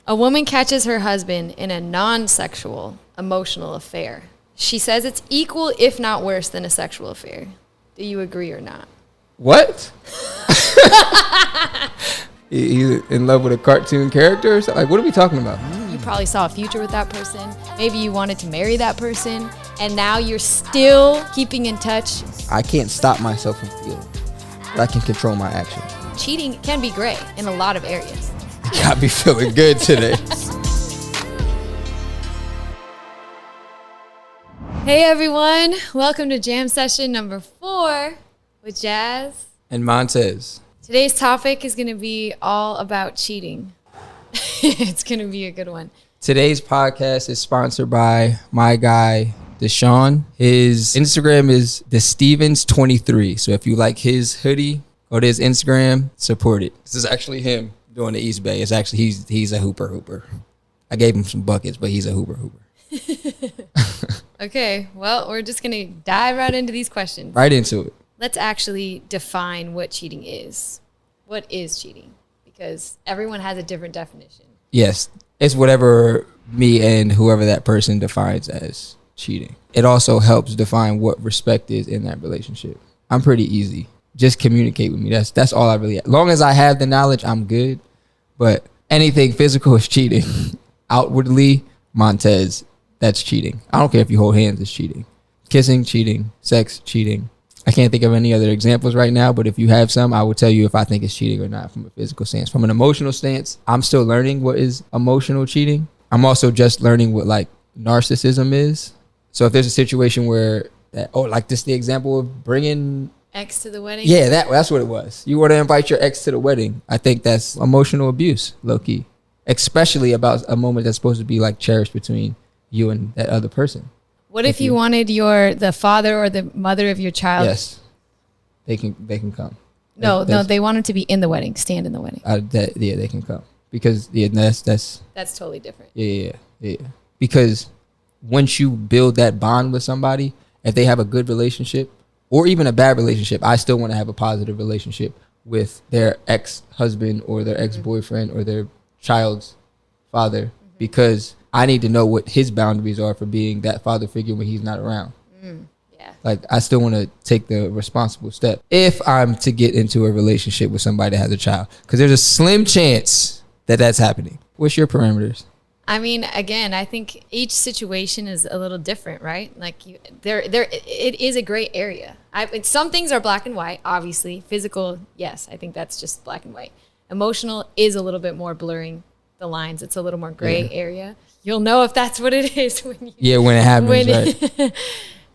A woman catches her husband in a non-sexual emotional affair. She says it's equal, if not worse, than a sexual affair. Do you agree or not? What? He's in love with a cartoon character or something? Like, what are we talking about? You probably saw a future with that person. Maybe you wanted to marry that person, and now you're still keeping in touch. I can't stop myself from feeling, but I can control my actions. Cheating can be great in a lot of areas. You got me feeling good today. Hey everyone, welcome to Jam Session number 4 with Jazz And Montez. Today's topic is going to be all about cheating. It's going to be a good one. Today's podcast is sponsored by my guy, Deshaun. His Instagram is TheStevens23. So if you like his hoodie, go to his Instagram, support it. This is actually him doing the East Bay. It's actually, he's a hooper. I gave him some buckets, but he's a hooper. Okay, well, we're just going to dive right into these questions. Right into it. Let's actually define what cheating is. What is cheating? Because everyone has a different definition. Yes, it's whatever me and whoever that person defines as cheating. It also helps define what respect is in that relationship. I'm pretty easy. Just communicate with me. That's all I really have. As long as I have the knowledge, I'm good. But anything physical is cheating. Outwardly, Montez, that's cheating. I don't care if you hold hands, it's cheating. Kissing, cheating. Sex, cheating. I can't think of any other examples right now, but if you have some, I will tell you if I think it's cheating or not from a physical stance. From an emotional stance, I'm still learning what is emotional cheating. I'm also just learning what like narcissism is. So if there's a situation where, like this the example of bringing Ex to the wedding? Yeah, that's what it was. You want to invite your ex to the wedding. I think that's emotional abuse, low key. Especially about a moment that's supposed to be like cherished between you and that other person. What if you wanted the father or the mother of your child? Yes, they can come. No, they wanted to be in the wedding, stand in the wedding. They can come because that's totally different. Yeah. Because once you build that bond with somebody, if they have a good relationship or even a bad relationship, I still want to have a positive relationship with their ex-husband or their ex-boyfriend or their child's father because I need to know what his boundaries are for being that father figure when he's not around. Yeah. Like, I still want to take the responsible step if I'm to get into a relationship with somebody that has a child. Because there's a slim chance that that's happening. What's your parameters? I mean, again, I think each situation is a little different, right? Like, it is a gray area. Some things are black and white, obviously. Physical, yes, I think that's just black and white. Emotional is a little bit more blurring the lines. It's a little more gray area. You'll know if that's what it is when it happens, right?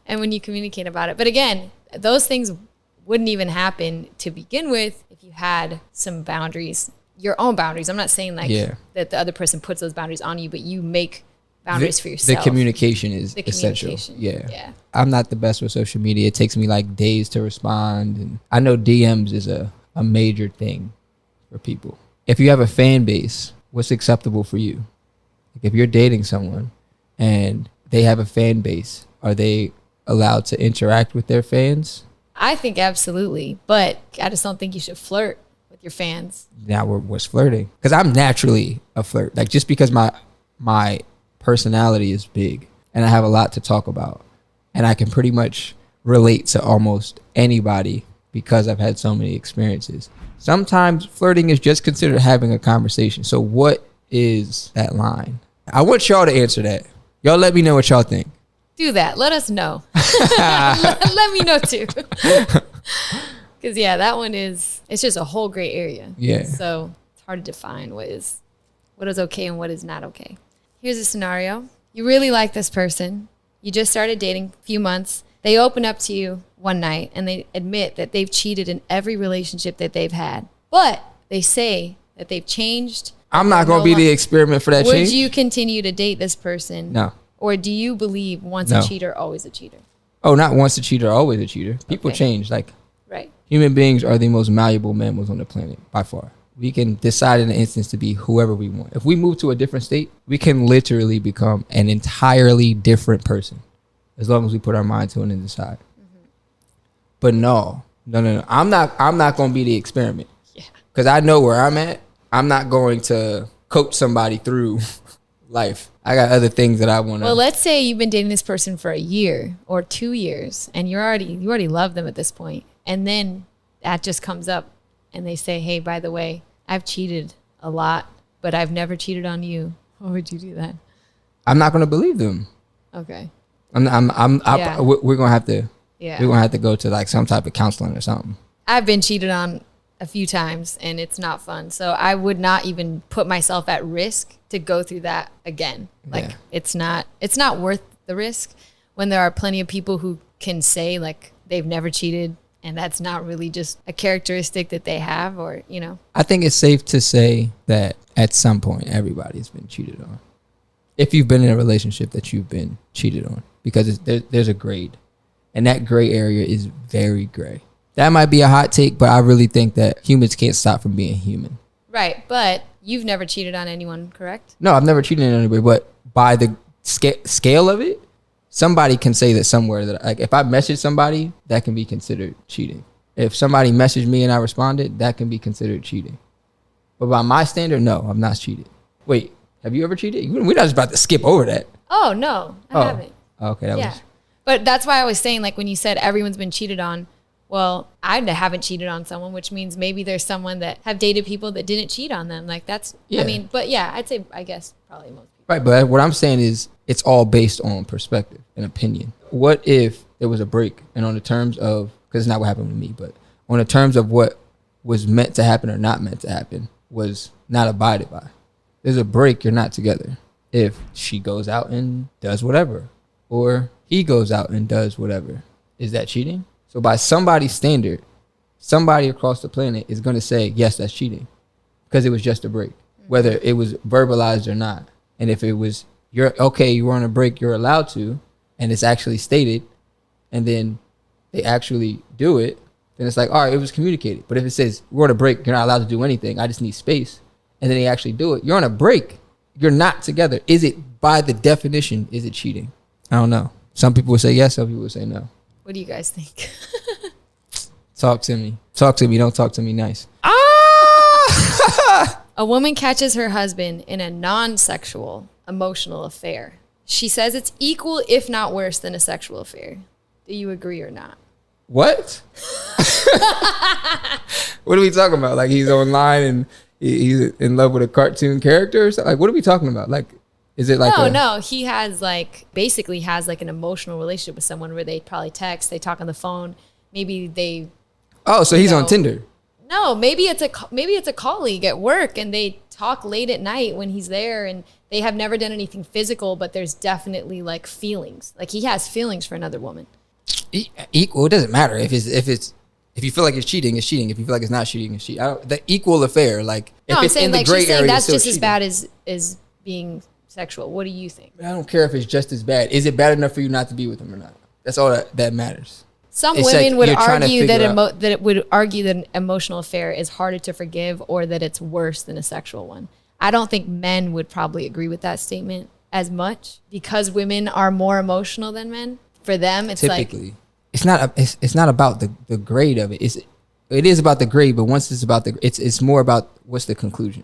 And when you communicate about it. But again, those things wouldn't even happen to begin with if you had some boundaries, your own boundaries. I'm not saying that the other person puts those boundaries on you, but you make boundaries for yourself. The communication is essential. Yeah. I'm not the best with social media. It takes me like days to respond. And I know DMs is a major thing for people. If you have a fan base, what's acceptable for you? Like if you're dating someone and they have a fan base, are they allowed to interact with their fans? I think absolutely, but I just don't think you should flirt with your fans. Now what's flirting? Because I'm naturally a flirt. Like just because my personality is big and I have a lot to talk about and I can pretty much relate to almost anybody because I've had so many experiences. Sometimes flirting is just considered having a conversation. So what is that line? I want y'all to answer that. Y'all let me know what y'all think. Do that. Let us know. let me know too. Because that one it's just a whole gray area. Yeah. So it's hard to define what is okay and what is not okay. Here's a scenario. You really like this person. You just started dating a few months. They open up to you one night and they admit that they've cheated in every relationship that they've had. But they say that they've changed. I'm not going to be the experiment for that change. Would you continue to date this person? No. Or do you believe once a cheater, always a cheater? Oh, not once a cheater, always a cheater. People change. Like, right. Human beings are the most malleable mammals on the planet by far. We can decide in an instance to be whoever we want. If we move to a different state, we can literally become an entirely different person as long as we put our mind to it and decide. Mm-hmm. But no. I'm not going to be the experiment. Yeah. Because I know where I'm at. I'm not going to coach somebody through life. I got other things that I want to. Well, let's say you've been dating this person for a year or 2 years, and you already love them at this point, and then that just comes up, and they say, "Hey, by the way, I've cheated a lot, but I've never cheated on you." What would you do then? I'm not going to believe them. Okay. Yeah. We're going to have to. Yeah. We're going to have to go to like some type of counseling or something. I've been cheated on a few times, and it's not fun. So I would not even put myself at risk to go through that again. Like it's not worth the risk when there are plenty of people who can say like they've never cheated, and that's not really just a characteristic that they have, or, you know. I think it's safe to say that at some point everybody's been cheated on. If you've been in a relationship that you've been cheated on, because there's a grade, and that gray area is very gray. That might be a hot take, but I really think that humans can't stop from being human. Right, but you've never cheated on anyone, correct? No, I've never cheated on anybody, but by the scale of it, somebody can say that somewhere that, like, if I message somebody, that can be considered cheating. If somebody messaged me and I responded, that can be considered cheating. But by my standard, no, I've not cheated. Wait, have you ever cheated? We're not just about to skip over that. Oh, no, I haven't. Okay, that was. But that's why I was saying, like, when you said everyone's been cheated on, well, I haven't cheated on someone, which means maybe there's someone that have dated people that didn't cheat on them. Like, that's, I mean, but yeah, I'd say, I guess, probably most people. Right, but what I'm saying is it's all based on perspective and opinion. What if there was a break, and on the terms of, because it's not what happened with me, but on the terms of what was meant to happen or not meant to happen was not abided by. There's a break, you're not together. If she goes out and does whatever, or he goes out and does whatever, is that cheating? So by somebody's standard, somebody across the planet is going to say, yes, that's cheating, because it was just a break, whether it was verbalized or not. And if it was, you're okay, you were on a break, you're allowed to, and it's actually stated, and then they actually do it, then it's like, all right, it was communicated. But if it says, we're on a break, you're not allowed to do anything, I just need space, and then they actually do it, you're on a break, you're not together. Is it, by the definition, is it cheating? I don't know. Some people would say yes, some people would say no. What do you guys think? Talk to me. Talk to me. Don't talk to me nice. A woman catches her husband in a non-sexual emotional affair. She says it's equal, if not worse, than a sexual affair. Do you agree or not? What? What are we talking about? Like, he's online and he's in love with a cartoon character or something? Like, what are we talking about? Like, is it like no, he has basically has an emotional relationship with someone where they probably text, they talk on the phone, maybe they. Oh, so he's on Tinder. No, maybe it's a colleague at work, and they talk late at night when he's there, and they have never done anything physical, but there's definitely feelings. Like, he has feelings for another woman. Equal. It doesn't matter if you feel like it's cheating, it's cheating. If you feel like it's not cheating, it's cheating. The equal affair, like, if I'm it's saying, in the gray she's saying area, that's just cheating. as bad as being sexual. What do you think? I don't care if it's just as bad. Is it bad enough for you not to be with him or not? That's all that matters. Some women would argue that it would argue that an emotional affair is harder to forgive, or that it's worse than a sexual one. I don't think men would probably agree with that statement as much, because women are more emotional than men. For them, it's typically it's not about the grade of it. It is about the grade, but once it's about it's more about what's the conclusion.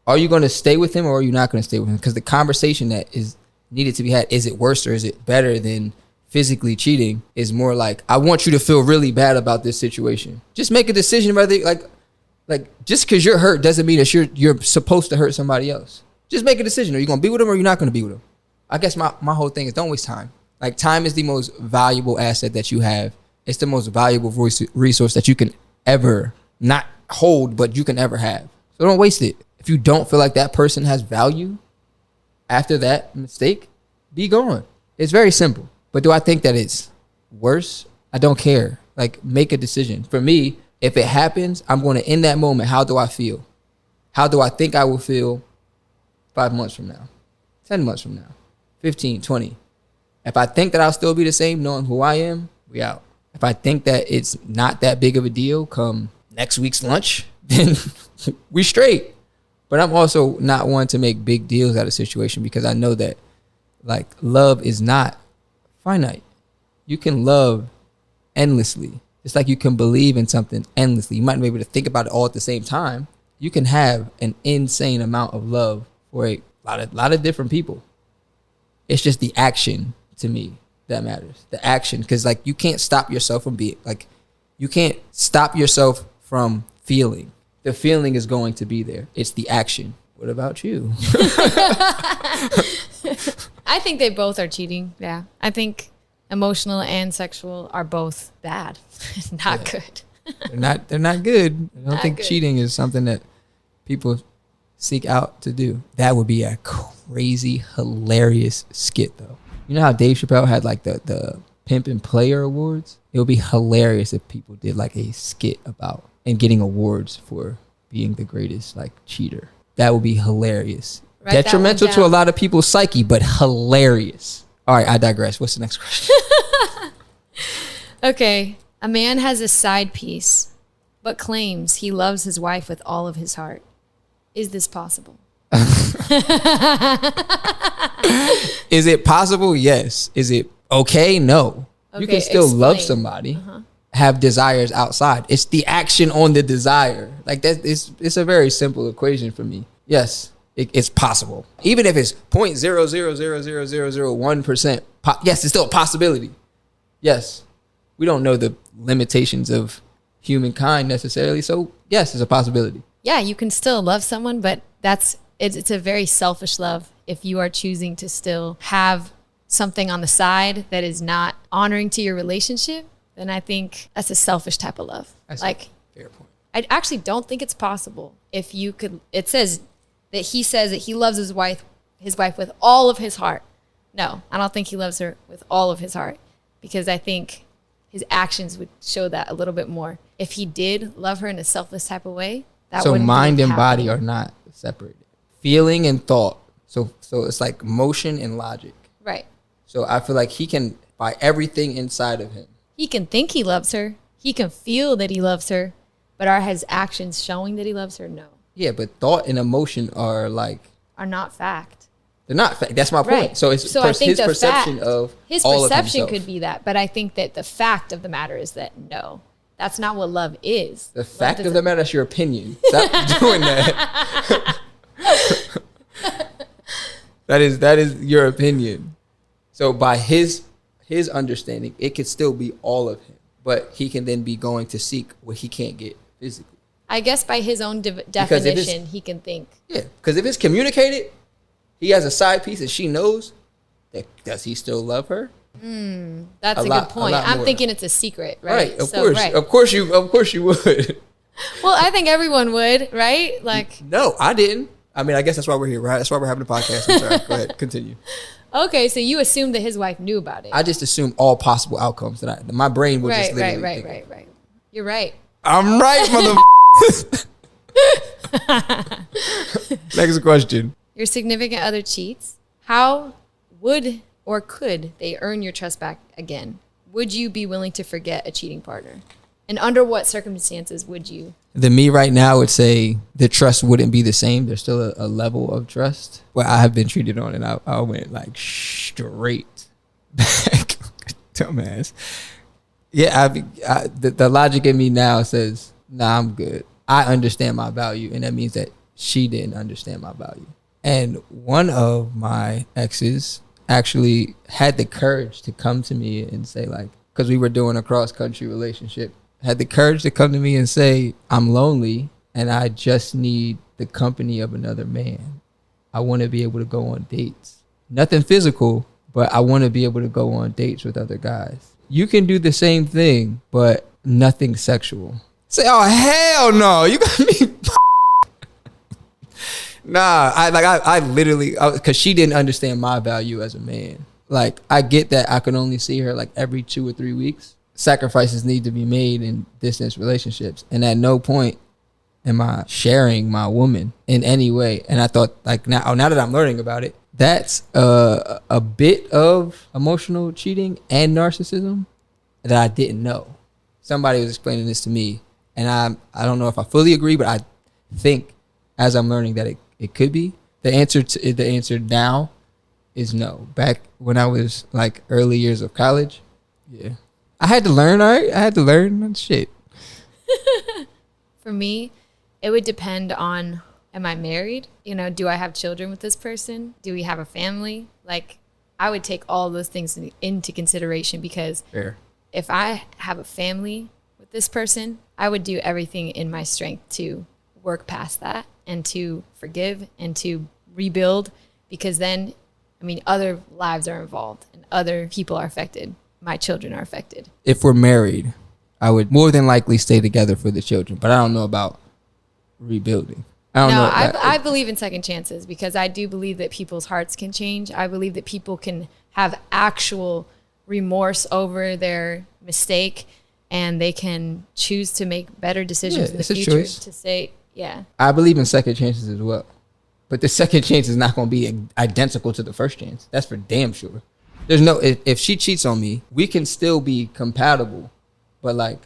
Are you going to stay with him, or are you not going to stay with him? Because the conversation that is needed to be had, is it worse or is it better than physically cheating, is more like, I want you to feel really bad about this situation. Just make a decision whether like just because you're hurt doesn't mean that you're supposed to hurt somebody else. Just make a decision. Are you going to be with him, or are you not going to be with him? I guess my whole thing is, don't waste time. Like, time is the most valuable asset that you have. It's the most valuable resource that you can ever not hold, but you can ever have. So don't waste it. If you don't feel like that person has value after that mistake, be gone. It's very simple. But do I think that it's worse? I don't care. Like, make a decision. For me, if it happens, I'm going to, in that moment, how do I feel? How do I think I will feel 5 months from now, 10 months from now, 15, 20? If I think that I'll still be the same, knowing who I am, we out. If I think that it's not that big of a deal come next week's lunch, then we straight. But I'm also not one to make big deals out of situation, because I know that, like, love is not finite. You can love endlessly. It's like you can believe in something endlessly. You might be able to think about it all at the same time, you can have an insane amount of love for a lot of different people. It's just the action to me that matters. The action, because like you can't stop yourself from being like, you can't stop yourself from feeling. The feeling is going to be there. It's the action. What about you? I think they both are cheating. Yeah. I think emotional and sexual are both bad. Not good. They're not good. I don't Not think good. cheating is something that people seek out to do. That would be a crazy, hilarious skit though. You know how Dave Chappelle had like the Pimp and Player Awards? It would be hilarious if people did like a skit about and getting awards for being the greatest like cheater. That would be hilarious. Write that one Detrimental to a down. lot of people's psyche, but hilarious. All right, I digress. What's the next question? Okay. A man has a side piece, but claims he loves his wife with all of his heart. Is this possible? Is it possible? Yes. Is it okay? No. You Okay, can still love explain. somebody, have desires outside. It's the action on the desire. Like that. It's a very simple equation for me. Yes, it's possible. Even if it's 0.0000001%. Yes, it's still a possibility. Yes. We don't know the limitations of humankind necessarily. So yes, it's a possibility. Yeah, you can still love someone, but it's a very selfish love if you are choosing to still have something on the side that is not honoring to your relationship. Then I think that's a selfish type of love. That's Like, Fair point. I actually don't think it's possible if you could. It says that he loves his wife with all of his heart. No, I don't think he loves her with all of his heart, because I think his actions would show that a little bit more. If he did love her in a selfless type of way, that So wouldn't be mind and body happening. are not separated. Feeling and thought. So it's like motion and logic. Right. So I feel like he can buy everything inside of him. He can think he loves her. He can feel that he loves her, but are his actions showing that he loves her? No, Yeah, but thought and emotion are like, are not fact. they're not. That's my point. Right. So it's I think his the perception fact- of his all perception of himself. could be that, but I think that the fact of the matter is that no, that's not what love is. The fact of the matter, that's your opinion. Stop doing that. That is your opinion. So by his understanding, it could still be all of him, but he can then be going to seek what he can't get physically. I guess by his own if it's- definition, he can think. Yeah, because if it's communicated, he has a side piece and she knows. Does he still love her? That's a lot- good point. a lot I'm more. thinking it's a secret, right? Right. Of So, course. right. Of course you would. Well, I think everyone would, right? Like, No, I didn't. I mean, I guess that's why we're here, right? That's why we're having a podcast. I'm sorry. Go ahead, continue. okay, so you assumed that his wife knew about it. I just assume all possible outcomes that my brain would just Right, literally right. think. You're right. I'm right, mother. Next question. Your significant other cheats. How would or could they earn your trust back again? Would you be willing to forget a cheating partner? And under what circumstances would you? The me right now would say the trust wouldn't be the same. There's still a level of trust where I have been treated on, and I went like straight back. Dumbass. Yeah, the logic in me now says, nah, I'm good. I understand my value, and that means that she didn't understand my value. And one of my exes actually had the courage to come to me and say, like, because we were doing a cross-country relationship, had the courage to come to me and say, I'm lonely and I just need the company of another man. I want to be able to go on dates. Nothing physical, but I want to be able to go on dates with other guys. You can do the same thing, but nothing sexual. Say, oh, hell no. You got me. Nah, I literally, because she didn't understand my value as a man. Like, I get that I can only see her like every 2 or 3 weeks. Sacrifices need to be made in distance relationships. And at no point am I sharing my woman in any way. And I thought, like, now that I'm learning about it, that's a bit of emotional cheating and narcissism that I didn't know. Somebody was explaining this to me, and I don't know if I fully agree, but I think as I'm learning that it could be. The answer now is no. Back when I was like early years of college, yeah, I had to learn. All right, I had to learn shit. For me, It would depend on, am I married? You know, do I have children with this person? Do we have a family? Like, I would take all those things into consideration, because Fair. if I have a family with this person, I would do everything in my strength to work past that and to forgive and to rebuild, because then, I mean, other lives are involved and other people are affected. My children are affected. If we're married, I would more than likely stay together for the children, but I don't know about rebuilding. I don't No, know. I believe in second chances, because I do believe that people's hearts can change. I believe that people can have actual remorse over their mistake, and they can choose to make better decisions in the it's a future. choice. To say, yeah, I believe in second chances as well. But the second chance is not going to be identical to the first chance. That's for damn sure. There's no, if she cheats on me, we can still be compatible. But like,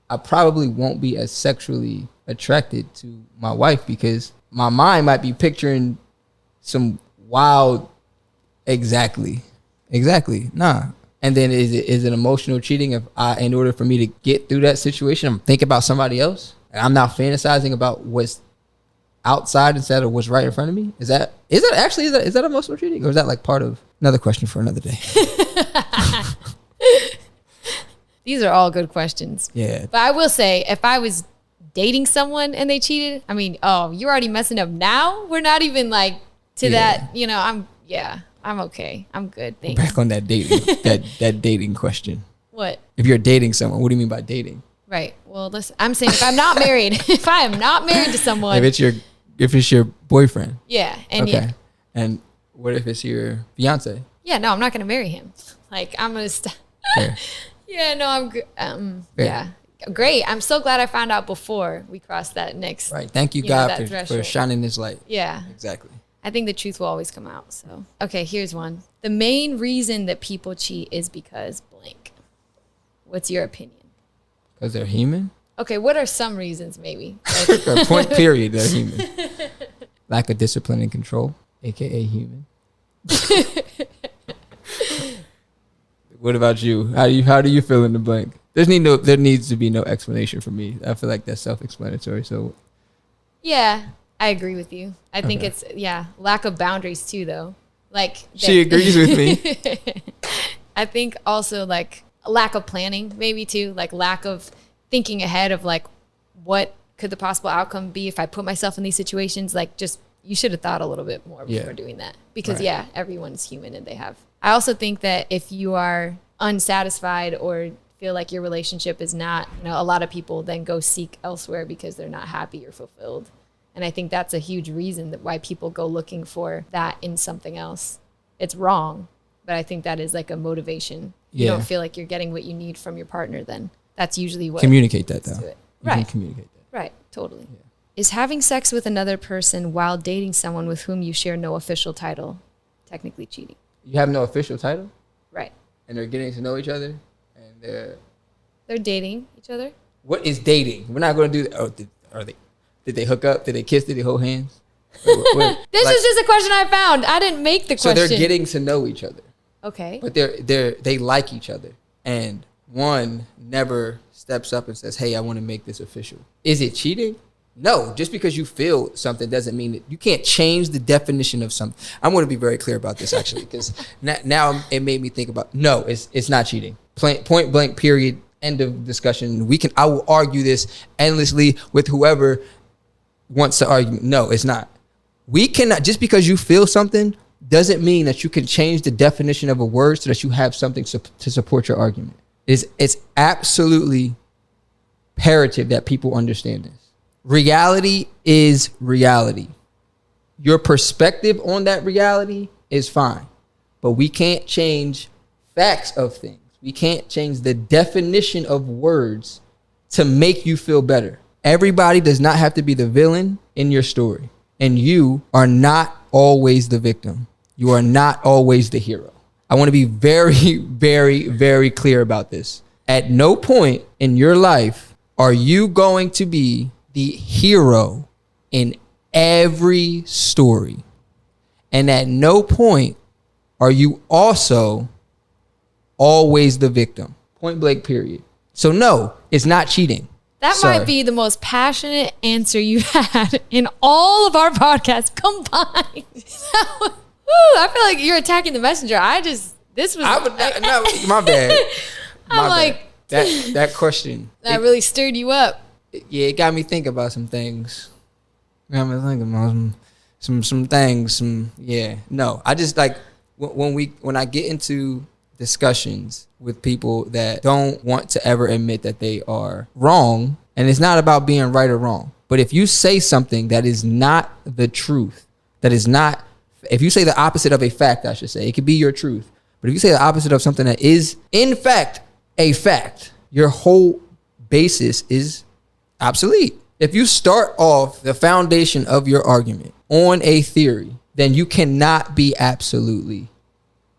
I probably won't be as sexually attracted to my wife, because my mind might be picturing some wild, exactly. Nah. And then is it emotional cheating if in order for me to get through that situation, I'm thinking about somebody else and I'm not fantasizing about what's outside instead of what's right in front of me? Is that emotional cheating, or is that like part of another question for another day? these are all good questions. Yeah. But I will say, if I was dating someone and they cheated, I mean, oh, you're already messing up now. We're not even like to that, you know, I'm okay. I'm good. Thanks. Back on that dating, that dating question. What? If you're dating someone, what do you mean by dating? Right. Well, listen, I'm saying, if I'm not married, if I am not married to someone. If it's your boyfriend. Yeah. And okay. yeah. And what if it's your fiance? Yeah, no, I'm not going to marry him. Like, I'm going to Yeah, no, I'm good. Yeah. Great. I'm so glad I found out before we crossed that next. Right. Thank you, God, for shining this light. Yeah. Exactly. I think the truth will always come out. So, okay, here's one. The main reason that people cheat is because blank. What's your opinion? Because they're human? Okay, what are some reasons, maybe? Like, point period, they're human. Lack of discipline and control, a.k.a. human. What about you? How do you feel in the blank? There needs to be no explanation for me. I feel like that's self-explanatory. So, yeah, I agree with you. I think it's lack of boundaries too, though. Like, she agrees with me. I think also like lack of planning, maybe too. Like lack of thinking ahead of like what could the possible outcome be if I put myself in these situations. Like, just you should have thought a little bit more before doing that, because everyone's human and they have. I also think that if you are unsatisfied or feel like your relationship is not, a lot of people then go seek elsewhere because they're not happy or fulfilled. And I think that's a huge reason that why people go looking for that in something else. It's wrong, but I think that is like a motivation. You don't feel like you're getting what you need from your partner, then that's usually what. Communicate that, though. You right. can communicate that. Right. Totally. Yeah. Is having sex with another person while dating someone with whom you share no official title technically cheating? You have no official title? Right. And they're getting to know each other, and they're dating each other? What is dating? We're not going to do that. Oh, did they hook up? Did they kiss? Did they hold hands? This is just a question I found. I didn't make the question. So they're getting to know each other. Okay. But they like each other, and one never steps up and says, "Hey, I want to make this official." Is it cheating? No. Just because you feel something doesn't mean that you can't change the definition of something. I'm going to be very clear about this, actually, because now it made me think about. No, it's not cheating. Point blank. Period. End of discussion. I will argue this endlessly with whoever wants to argue. No, it's not. We cannot, just because you feel something doesn't mean that you can change the definition of a word so that you have something to support your argument. It's absolutely imperative that people understand this. Reality is reality. Your perspective on that reality is fine, but we can't change facts of things. We can't change the definition of words to make you feel better. Everybody does not have to be the villain in your story, and you are not always the victim. You are not always the hero. I want to be very, very, very clear about this. At no point in your life are you going to be the hero in every story. And at no point are you also always the victim. Point blank, period. So no, it's not cheating. That Sorry. might be the most passionate answer you had in all of our podcasts combined. Woo, I feel like you're attacking the messenger. This was. No, my bad. I'm like, that question. that really stirred you up. Yeah, it got me thinking about some things. Got me thinking about some things. No, I just like when I get into discussions with people that don't want to ever admit that they are wrong, and it's not about being right or wrong. But if you say something that is not the truth, if you say the opposite of a fact, I should say, it could be your truth. But if you say the opposite of something that is in fact a fact, your whole basis is obsolete. If you start off the foundation of your argument on a theory, then you cannot be absolutely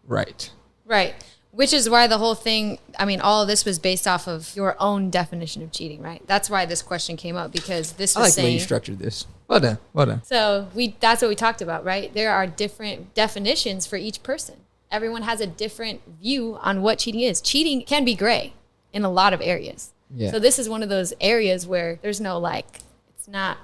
right. Right. Which is why the whole thing, I mean, all of this was based off of your own definition of cheating, right? That's why this question came up, because this I was like the way saying. you structured this. Well done. So that's what we talked about, right? There are different definitions for each person. Everyone has a different view on what cheating is. Cheating can be gray in a lot of areas. Yeah. So this is one of those areas where there's no it's not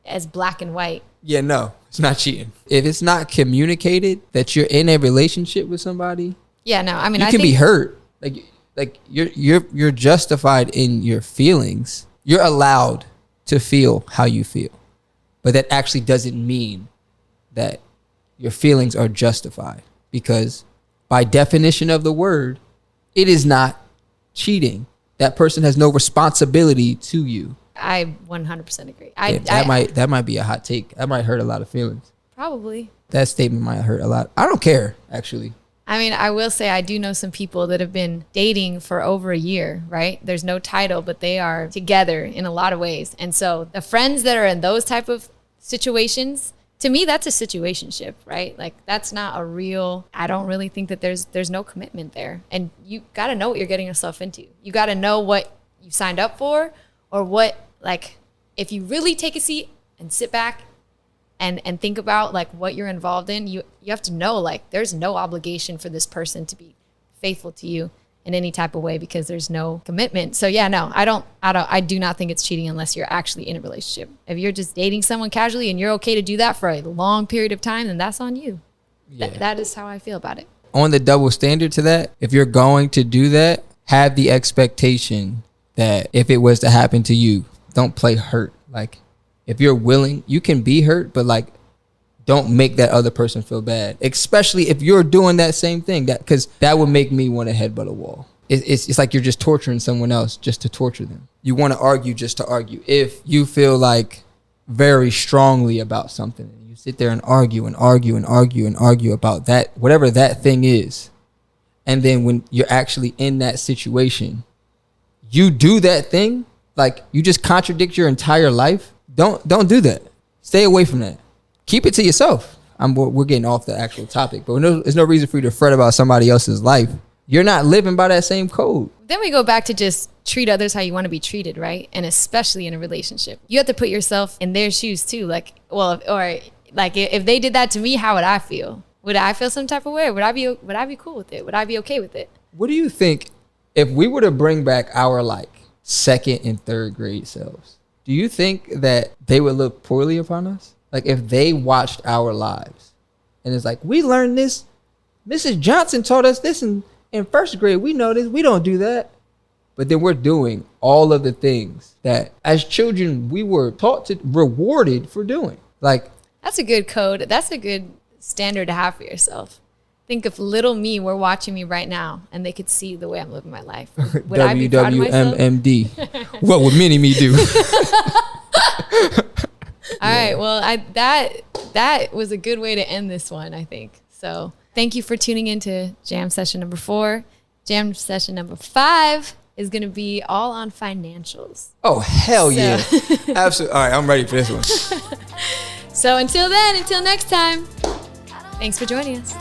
as black and white. Yeah, no, it's not cheating. If it's not communicated that you're in a relationship with somebody, Yeah, no, I mean, you I can think be hurt. Like you're justified in your feelings. You're allowed to feel how you feel, but that actually doesn't mean that your feelings are justified, because by definition of the word, it is not cheating. That person has no responsibility to you. I 100% agree. That might be a hot take. That might hurt a lot of feelings. Probably. That statement might hurt a lot. I don't care, actually. I mean, I will say I do know some people that have been dating for over a year, right? There's no title, but they are together in a lot of ways. And so the friends that are in those type of situations, to me, that's a situationship, right? Like, that's not a real, I don't really think that there's no commitment there. And you got to know what you're getting yourself into. You got to know what you signed up for, or what, like, if you really take a seat and sit back and think about like what you're involved in, you have to know, like, there's no obligation for this person to be faithful to you in any type of way, because there's no commitment. So yeah, no, I do not think it's cheating unless you're actually in a relationship. If you're just dating someone casually and you're okay to do that for a long period of time, then that's on you. Yeah. That is how I feel about it. On the double standard to that, if you're going to do that, have the expectation that if it was to happen to you, don't play hurt. Like, if you're willing, you can be hurt, but like, don't make that other person feel bad, especially if you're doing that same thing. Because that would make me want to headbutt a wall. It's like you're just torturing someone else just to torture them. You want to argue just to argue. If you feel like very strongly about something, and you sit there and argue about that, whatever that thing is, and then when you're actually in that situation, you do that thing, like you just contradict your entire life. Don't do that. Stay away from that. Keep it to yourself. We're getting off the actual topic, but there's no reason for you to fret about somebody else's life. You're not living by that same code. Then we go back to just treat others how you want to be treated, right? And especially in a relationship, you have to put yourself in their shoes too. Like, well, or like if they did that to me, how would I feel? Would I feel some type of way? Would I be cool with it? Would I be okay with it? What do you think if we were to bring back our like second and third grade selves? Do you think that they would look poorly upon us? Like, if they watched our lives and it's like, we learned this, Mrs. Johnson taught us this in first grade. We know this. We don't do that. But then we're doing all of the things that as children we were taught to, rewarded for doing. Like, that's a good code. That's a good standard to have for yourself. Think if little me were watching me right now and they could see the way I'm living my life. Would I be proud of myself? WWMMD. What would mini-me do? All right. Well, that was a good way to end this one, I think. So thank you for tuning into Jam Session number 4. Jam Session number 5 is going to be all on financials. Oh, hell yeah. Absolutely. All right, I'm ready for this one. So until then, until next time, thanks for joining us.